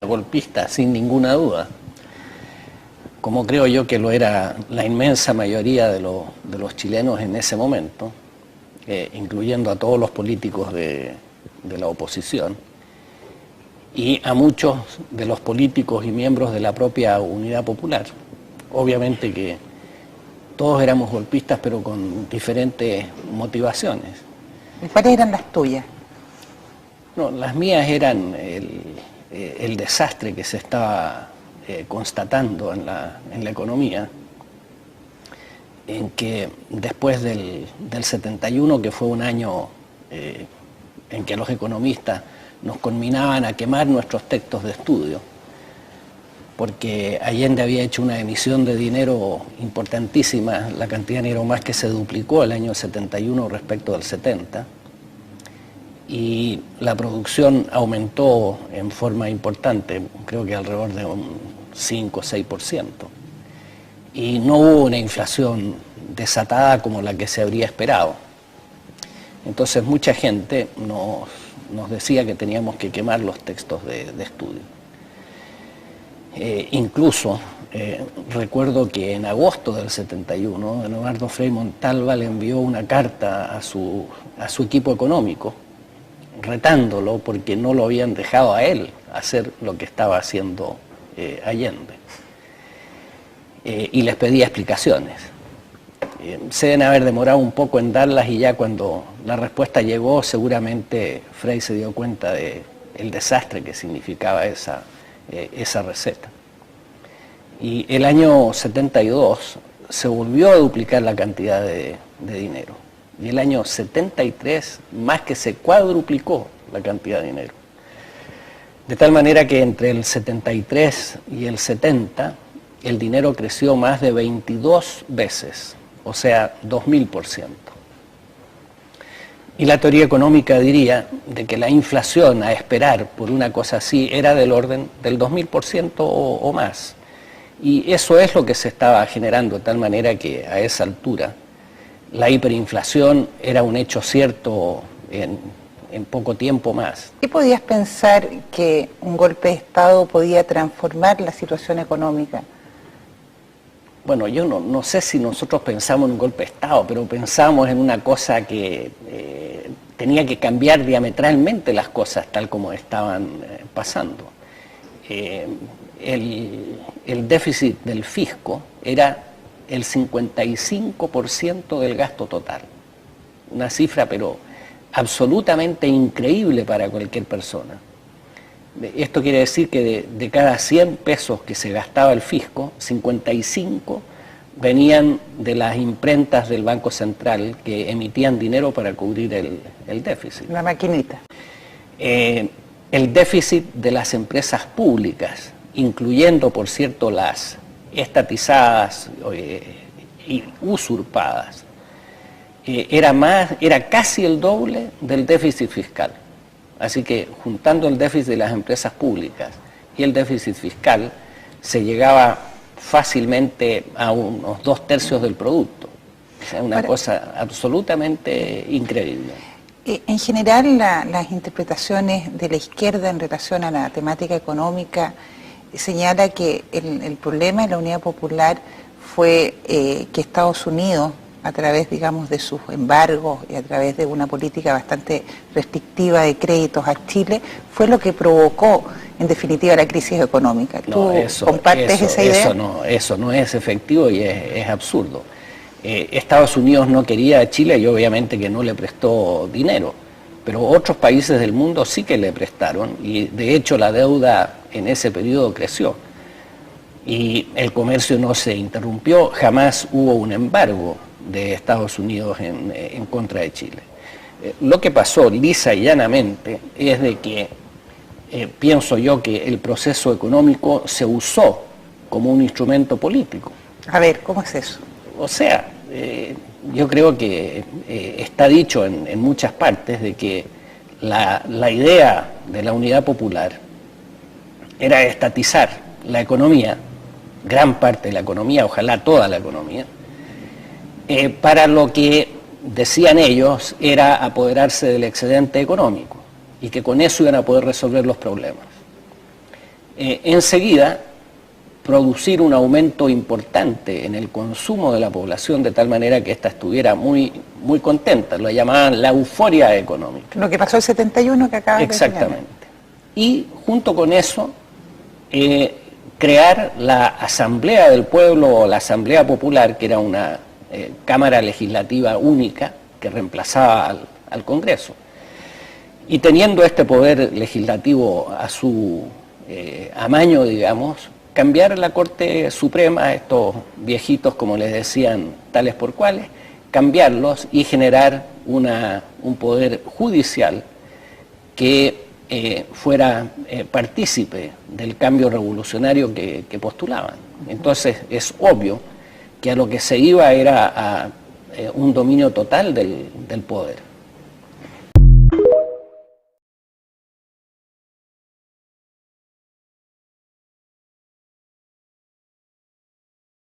golpista, sin ninguna duda, como creo yo que lo era la inmensa mayoría de los chilenos en ese momento, incluyendo a todos los políticos de la oposición y a muchos de los políticos y miembros de la propia Unidad Popular. Obviamente que todos éramos golpistas, pero con diferentes motivaciones. ¿Y cuáles eran las tuyas? No, las mías eran el desastre que se estaba constatando en la economía, en que después del 71, que fue un año en que los economistas nos conminaban a quemar nuestros textos de estudio, porque Allende había hecho una emisión de dinero importantísima, la cantidad de dinero más que se duplicó el año 71 respecto del 70, y la producción aumentó en forma importante, creo que alrededor de un 5 o 6%, y no hubo una inflación desatada como la que se habría esperado. Entonces mucha gente nos decía que teníamos que quemar los textos de estudio. Incluso recuerdo que en agosto del 71, Eduardo Frei Montalva le envió una carta a su equipo económico, retándolo porque no lo habían dejado a él hacer lo que estaba haciendo Allende. Y les pedía explicaciones. Se deben haber demorado un poco en darlas y ya cuando la respuesta llegó seguramente Frei se dio cuenta del desastre que significaba esa receta. Y el año 72 se volvió a duplicar la cantidad de dinero. Y el año 73 más que se cuadruplicó la cantidad de dinero. De tal manera que entre el 73 y el 70 el dinero creció más de 22 veces, o sea, 2000%. Y la teoría económica diría de que la inflación a esperar por una cosa así era del orden del 2000% o más. Y eso es lo que se estaba generando, de tal manera que a esa altura la hiperinflación era un hecho cierto en poco tiempo más. ¿Qué podías pensar que un golpe de Estado podía transformar la situación económica? Bueno, yo no sé si nosotros pensamos en un golpe de Estado, pero pensamos en una cosa que tenía que cambiar diametralmente las cosas tal como estaban pasando. El déficit del fisco era el 55% del gasto total. Una cifra, pero absolutamente increíble para cualquier persona. Esto quiere decir que de cada 100 pesos que se gastaba el fisco, 55 venían de las imprentas del Banco Central que emitían dinero para cubrir el déficit. La maquinita. El déficit de las empresas públicas, incluyendo, por cierto, las estatizadas y usurpadas, era casi el doble del déficit fiscal. Así que juntando el déficit de las empresas públicas y el déficit fiscal, se llegaba fácilmente a unos 2/3 del producto. O sea, una cosa absolutamente increíble. En general, las interpretaciones de la izquierda en relación a la temática económica señala que el problema de la Unidad Popular fue que Estados Unidos, a través, digamos, de sus embargos y a través de una política bastante restrictiva de créditos a Chile, fue lo que provocó, en definitiva, la crisis económica. ¿Tú compartes esa idea? Eso no es efectivo y es absurdo. Estados Unidos no quería a Chile y obviamente que no le prestó dinero, pero otros países del mundo sí que le prestaron y de hecho la deuda en ese periodo creció y el comercio no se interrumpió, jamás hubo un embargo de Estados Unidos en contra de Chile. Lo que pasó lisa y llanamente es de que pienso yo que el proceso económico se usó como un instrumento político. A ver, ¿cómo es eso? O sea, yo creo que está dicho en muchas partes de que la idea de la Unidad Popular era estatizar la economía, gran parte de la economía, ojalá toda la economía, para lo que decían ellos era apoderarse del excedente económico y que con eso iban a poder resolver los problemas. enseguida producir un aumento importante en el consumo de la población de tal manera que ésta estuviera muy, muy contenta, lo llamaban la euforia económica. Lo que pasó el 71 que acaba de Exactamente. Y junto con eso, crear la Asamblea del Pueblo o la Asamblea Popular, que era una Cámara Legislativa única que reemplazaba al Congreso. Y teniendo este poder legislativo a su amaño, digamos, cambiar la Corte Suprema, estos viejitos, como les decían, tales por cuales, cambiarlos y generar un poder judicial que fuera partícipe del cambio revolucionario que postulaban. Entonces es obvio que a lo que se iba era a un dominio total del poder.